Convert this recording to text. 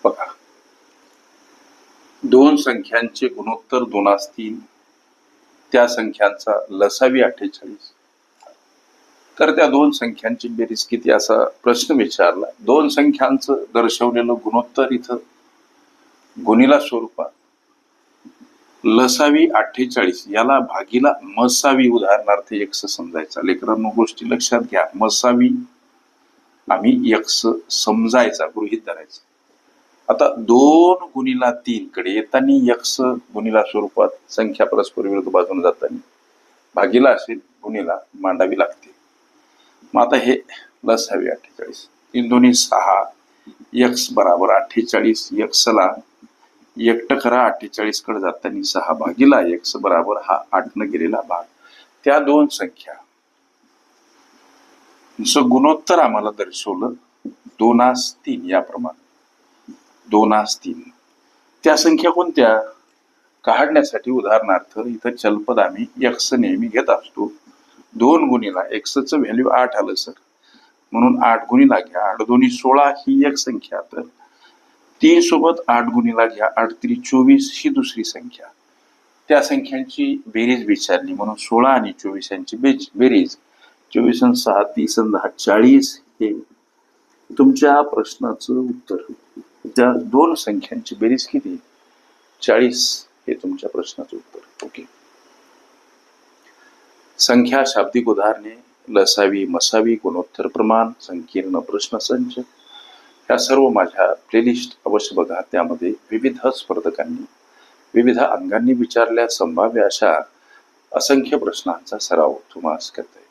बघा, दोन संख्यांचे गुणोत्तर 2 त्या संख्यांचा लसावी 48, तर त्या दोन संख्यांची बेरीज किती असा प्रश्न विचारला. दोन संख्यांचं दर्शवलेलं गुणोत्तर इथं गुणिला स्वरूपात लसावी 48 याला भागीला मसावी, उदाहरणार्थ एक्स समजायचा. लेकरांनो गोष्टी लक्षात घ्या, मसावी आम्ही एक्स समजायचा, गृहीत धरायचा. आता 2 गुणिला 3 कडे येताना एक्स गुणिला स्वरूपात संख्या परस्पर विरुद्ध बाजूने जाताना भागीला असेल, गुणिला मांडावी लागते. मग आता हे लसावी 48, 3 दोन्ही 6, एक्स बराबर 48, एक्सला एकटं करा, 48 कडे जाताना 6 भागीला एक्स बराबर हा 8 न गेलेला भाग. त्या दोन संख्या गुणोत्तर आम्हाला दर्शवलं 2:3 याप्रमाणे. 2:3 त्या संख्या कोणत्या काढण्यासाठी, उदाहरणार्थ इथं चलपद आम्ही एक्स नेहमी घेत असतो. 2 गुणिला एक्सचं व्हॅल्यू 8 आलं सर, म्हणून 8 गुणिला घ्या. 8 दोन्ही 16 ही एक संख्या, तर 3 सोबत 8 गुणिला घ्या. 8 3 24 ही दुसरी संख्या. त्या संख्यांची बेरीज विचारली, म्हणून 16 आणि 24 यांची बेरीज 24 आणि 6 30 आणि 10 40 हे तुमच्या प्रश्नाचं उत्तर. त्या दोन संख्यांची बेरीज किती? 40 हे तुमच्या प्रश्नाचं उत्तर. ओके. संख्या, शाब्दिक उदाहरणे, लसावी मसावी, गुणोत्तर प्रमाण, संकीर्ण प्रश्नसंच या सर्व माझ्या प्लेलिस्ट अवश्य बघा. त्यामध्ये विविध स्पर्धकांनी विविध अंगांनी विचारल्या संभाव्य अशा असंख्य प्रश्नांचा सराव तुम्हाला करता येईल.